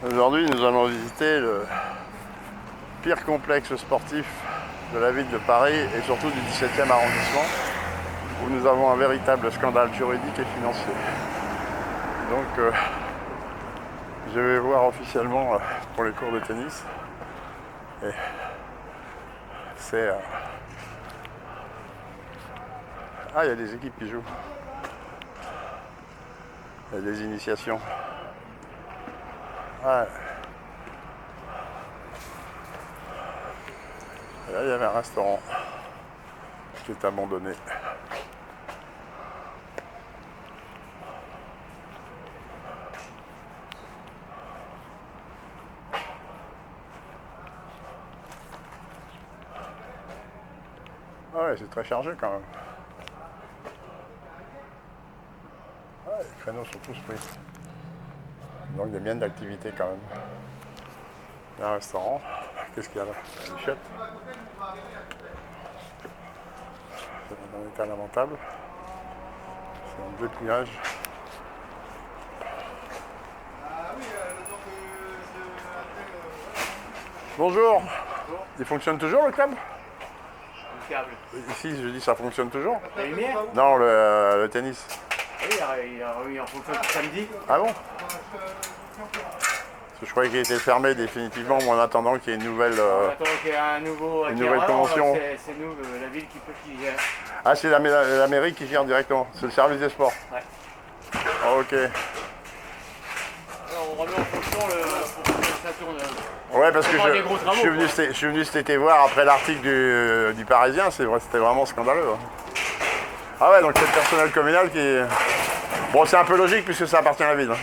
Aujourd'hui, nous allons visiter le pire complexe sportif de la ville de Paris et surtout du 17e arrondissement, où nous avons un véritable scandale juridique et financier. Donc, je vais voir officiellement pour les cours de tennis. Et c'est... Ah, il y a des équipes qui jouent. Il y a des initiations. Ouais. Et là, il y avait un restaurant qui est abandonné. Ouais, c'est très chargé quand même. Ouais, les créneaux sont tous pris. Donc des miennes d'activité quand même. Il y a un restaurant. Qu'est-ce qu'il y a là? Une chiotte. C'est dans un état lamentable. C'est un dépouillage. Bonjour. Il fonctionne toujours le club? Le câble. Ici, je dis ça fonctionne toujours? La lumière? Non, le tennis. Oui, il a remis en fonction du samedi. Ah bon? Parce que je croyais qu'il était fermé définitivement, mais en attendant qu'il y ait une nouvelle... On attend qu'il y ait un nouveau acquéreur, convention. C'est nous, la ville qui gère. Ah, c'est la mairie qui gère directement. C'est le service des sports. Ouais. Ah, ok. Alors, on remet en fonction pour que ça tourne. Ouais, parce que des gros travaux, je suis venu cet été voir après l'article du Parisien, c'était vraiment scandaleux. Hein. Ah ouais, donc c'est le personnel communal qui... Bon, c'est un peu logique puisque ça appartient à la ville. Hein.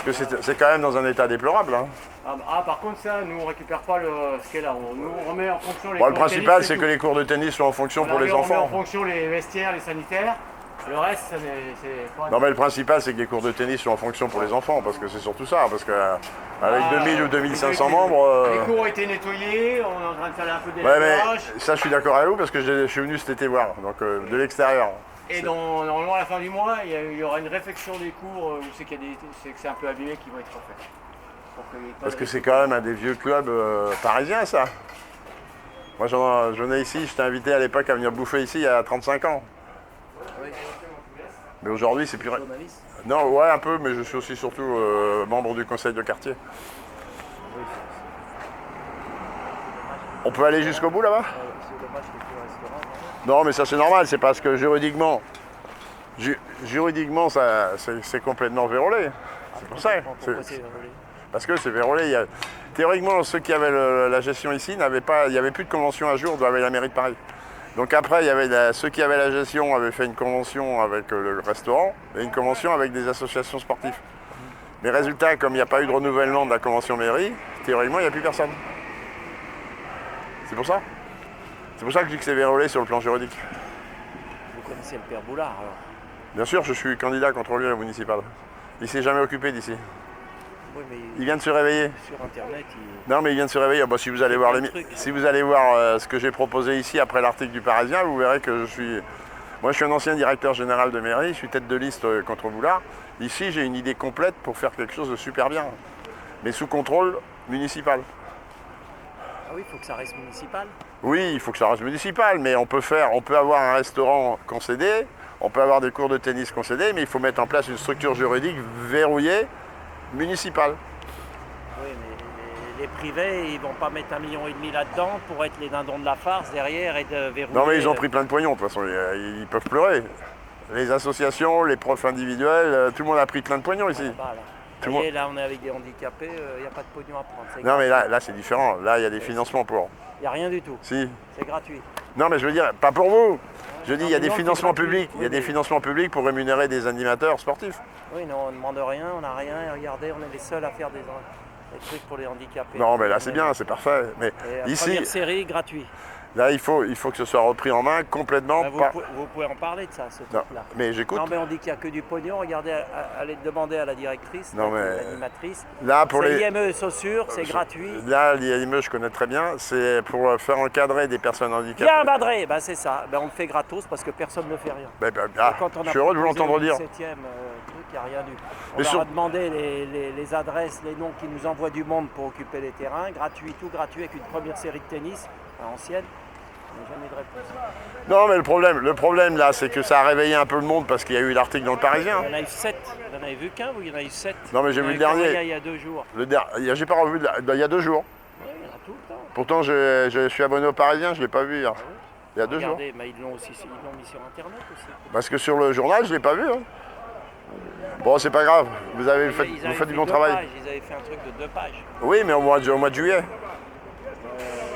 Parce que c'est quand même dans un état déplorable. Hein. Ah, par contre, ça, nous, on récupère pas ce qu'est là. On remet en fonction les Bon, cours le de principal, tennis, c'est que les cours de tennis soient en fonction pour les On met en enfants. fonction les vestiaires, les sanitaires. Le reste, c'est pas... Non, mais le principal, c'est que les cours de tennis soient en fonction pour les enfants, parce que c'est surtout ça. Parce qu'avec 2000 ou 2500 membres... Les cours ont été nettoyés, on est en train de faire un peu des Ouais, mais nettoyages. ça, je suis d'accord avec vous, parce que je suis venu cet été voir, donc de l'extérieur. Et normalement, à la fin du mois, il y aura une réflexion des cours où c'est que c'est un peu abîmé qui vont être refaits. Parce que c'est quand même un des vieux clubs parisiens, ça. Moi, je venais ici, je t'ai invité à l'époque à venir bouffer ici il y a 35 ans. Oui. Mais aujourd'hui, c'est plus... Journaliste. Non, ouais, un peu, mais je suis aussi surtout membre du conseil de quartier. On peut aller jusqu'au bout, là-bas? C'est dommage qu'il y ait plus de restaurant. Non, mais ça, c'est normal, c'est parce que juridiquement, c'est complètement vérolé. C'est pour ça. Pourquoi c'est verrouillé? Parce que c'est vérolé. Théoriquement, ceux qui avaient la gestion ici, il n'y avait plus de convention à jour avec la mairie de Paris. Donc après, ceux qui avaient la gestion avaient fait une convention avec le restaurant et une convention avec des associations sportives. Mais résultat, comme il n'y a pas eu de renouvellement de la convention mairie, théoriquement, il n'y a plus personne. C'est pour ça. C'est pour ça que je dis que c'est vérolé sur le plan juridique. Vous connaissez le père Boulard alors? Bien sûr, je suis candidat contrôleur municipal. Il ne s'est jamais occupé d'ici. Oui, mais Il vient de se réveiller. sur internet, Non, mais il vient de se réveiller. Bah, si vous allez voir, ce que j'ai proposé ici après l'article du Parisien, vous verrez que moi, je suis un ancien directeur général de mairie, je suis tête de liste contre Boulard. Ici, j'ai une idée complète pour faire quelque chose de super bien, mais sous contrôle municipal. Ah oui, il faut que ça reste municipal. Oui, il faut que ça reste municipal, mais on peut avoir un restaurant concédé, on peut avoir des cours de tennis concédés, mais il faut mettre en place une structure juridique verrouillée municipale. Oui, mais les privés, ils vont pas mettre 1,5 million là-dedans pour être les dindons de la farce derrière et de verrouiller. Non, mais ils ont pris plein de pognon, de toute façon, ils peuvent pleurer. Les associations, les profs individuels, tout le monde a pris plein de pognon ici. Là, on est avec des handicapés, il n'y a pas de pognon à prendre. Non, mais là c'est différent. Là, il y a des financements pour. Il n'y a rien du tout. Si. C'est gratuit. Non, mais je veux dire, pas pour vous. Je dis, il y a des non, financements c'est gratuit. publics. Il y a des financements publics pour rémunérer des animateurs sportifs. Oui, non, on ne demande rien, on n'a rien. Et regardez, on est les seuls à faire des trucs pour les handicapés. Non, mais là, c'est bien, c'est parfait. Mais et ici, première série, gratuit. là, il faut que ce soit repris en main complètement. Vous pouvez en parler de ça, ce truc-là. Mais j'écoute. Non, mais on dit qu'il n'y a que du pognon. Regardez, allez demander à la directrice, l'animatrice. Là, pour les IME Saussure, c'est gratuit. Là, l'IME, je connais très bien. C'est pour faire encadrer des personnes handicapées. Bien encadré, ben, c'est ça. Ben, on le fait gratos parce que personne ne fait rien. Je suis heureux de vous l'entendre dire. Le 7e truc, n'y a rien du. On Mais leur sur- a demandé les adresses, les noms qui nous envoient du monde pour occuper les terrains, gratuit, tout gratuit, avec une première série de tennis, ancienne. Mais jamais de réponse. Non, mais le problème là, c'est que ça a réveillé un peu le monde parce qu'il y a eu l'article dans le Parisien. Il y en a eu 7. Vous en avez vu qu'un ou il y en a eu 7? Non, mais j'ai vu le dernier. Il y a 2 jours. J'ai pas revu, il y a 2 jours. Oui, il y en a tout le temps. Pourtant, je suis abonné au Parisien, je l'ai pas vu hier. Il y a 2 jours. Regardez, mais ils l'ont mis sur Internet aussi. Parce que sur le journal, je l'ai pas vu. Hein. Bon, c'est pas grave, vous Ils faites avaient du fait bon 2 travail. pages, ils avaient fait un truc de 2 pages. Oui, mais au mois de juillet.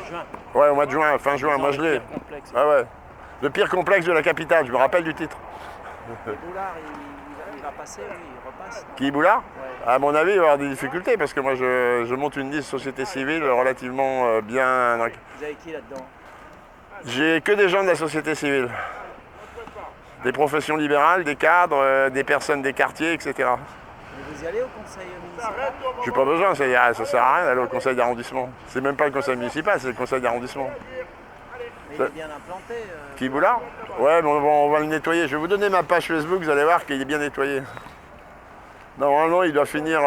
Juin. Ouais, au mois de juin, fin juin, moi je l'ai. Pire complexe. Ah ouais. Le pire complexe de la capitale, je me rappelle du titre. Et Boulard, il va passer, oui, il repasse. non? Qui, Boulard? Ouais. À mon avis, il va y avoir des difficultés parce que moi je monte une liste société civile relativement bien. Vous avez qui là-dedans? J'ai que des gens de la société civile. Des professions libérales, des cadres, des personnes des quartiers, etc. Mais vous y allez au conseil municipal? J'ai pas besoin, ça sert à rien d'aller au conseil d'arrondissement. C'est même pas le conseil municipal, c'est le conseil d'arrondissement. Mais il est bien implanté. Qui, Boulard? Ouais, mais on va le nettoyer. Je vais vous donner ma page Facebook, vous allez voir qu'il est bien nettoyé. Normalement, il doit finir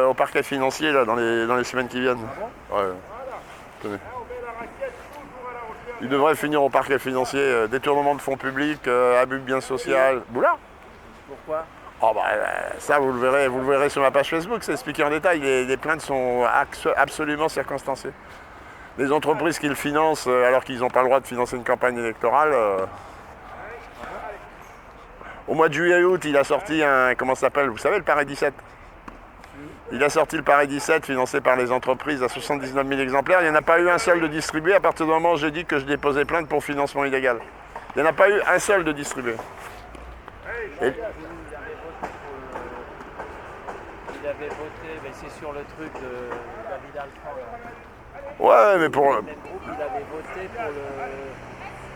au parquet financier là, dans les semaines qui viennent. Ouais. Tenez. Il devrait finir au parquet financier, détournement de fonds publics, abus de biens sociaux. Boulard? Pourquoi? Oh bah, ça, vous le verrez sur ma page Facebook, c'est expliqué en détail. Les plaintes sont absolument circonstanciées. Les entreprises qui le financent alors qu'ils n'ont pas le droit de financer une campagne électorale. Au mois de juillet et août, il a sorti comment ça s'appelle? Vous savez, le Paris 17. Il a sorti le Paris 17 financé par les entreprises à 79 000 exemplaires. Il n'y en a pas eu un seul de distribué à partir du moment où j'ai dit que je déposais plainte pour financement illégal. Il n'y en a pas eu un seul de distribué. Et- Il avait voté, mais c'est sur le truc de David Alphand. Là. Ouais, mais pour... Le même groupe, il avait voté pour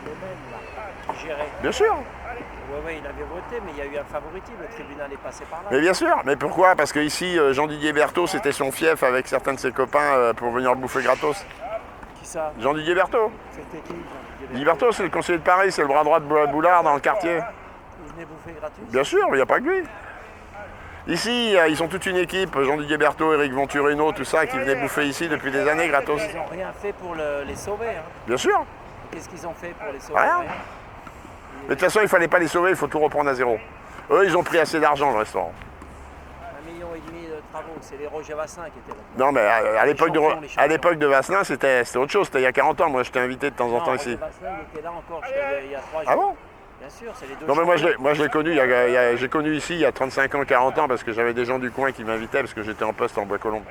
le même là, qui gérait. Bien sûr. Oui, il avait voté, mais il y a eu un favoritisme. Le tribunal est passé par là. Mais bien sûr. Mais pourquoi? Parce qu'ici, Jean-Didier Berthaud, c'était son fief avec certains de ses copains pour venir le bouffer gratos. Qui ça? Jean-Didier Berthaud. C'était qui? Didier Berthaud, c'est le conseiller de Paris, c'est le bras droit de Boulard dans le quartier. Il venait bouffer gratuit? Bien sûr, mais il n'y a pas que lui. Ici, ils sont toute une équipe, Jean-Didier Berthaud, Éric Venturino, tout ça, qui venaient bouffer ici depuis des années gratos. Ils n'ont rien fait pour les sauver. Hein. Bien sûr. Qu'est-ce qu'ils ont fait pour les sauver? Rien. Mais de toute façon, il ne fallait pas les sauver, il faut tout reprendre à zéro. Eux, ils ont pris assez d'argent, le restaurant. 1,5 million de travaux, c'est les Roger Vassin qui étaient là. Non, mais à l'époque champions, les champions. à l'époque de Vasselin, c'était autre chose, c'était il y a 40 ans. Moi, j'étais invité de temps en temps ici. Roger Vassin, il était là encore il y a 3 jours. Ah bon? Bien sûr, c'est les deux. Non, mais champions. moi, je l'ai connu, j'ai connu ici il y a 35 ans, 40 ans, parce que j'avais des gens du coin qui m'invitaient, parce que j'étais en poste en Bois-Colombes.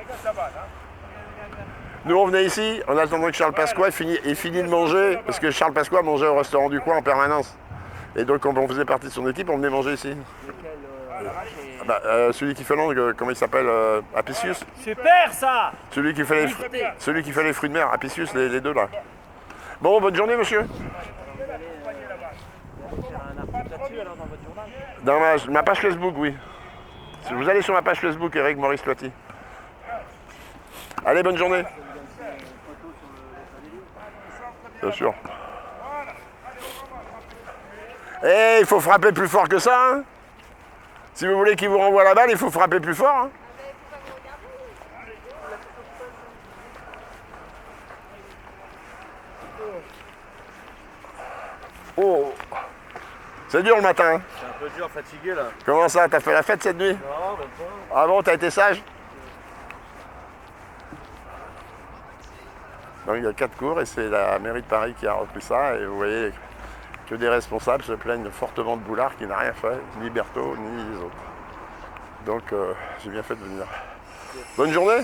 Nous, on venait ici, en attendant que Charles Pasqua ait fini de manger, parce que Charles Pasqua mangeait au restaurant du coin en permanence. Et donc, quand on faisait partie de son équipe, on venait manger ici. Lequel, Larache et- Celui qui fait l'angle, comment il s'appelle? Apicius. Super ça! Celui qui fait les fruits de mer, Apicius, les deux là. Bon, bonne journée, monsieur. Vous allez faire un article là-dessus alors dans votre journal? Dans ma page Facebook, oui. Si vous allez sur ma page Facebook, Eric Maurice Loiti. Allez, bonne journée. Bien sûr. Eh, il faut frapper plus fort que ça, hein. Si vous voulez qu'il vous renvoie la balle, il faut frapper plus fort, hein. Oh, c'est dur le matin, hein. C'est un peu dur, fatigué là. Comment ça, t'as fait la fête cette nuit? Non, même pas. Ah bon, t'as été sage? Donc il y a 4 cours et c'est la mairie de Paris qui a repris ça et vous voyez que des responsables se plaignent fortement de Boulard qui n'a rien fait, ni Berthaud ni les autres. Donc j'ai bien fait de venir. Bonne journée!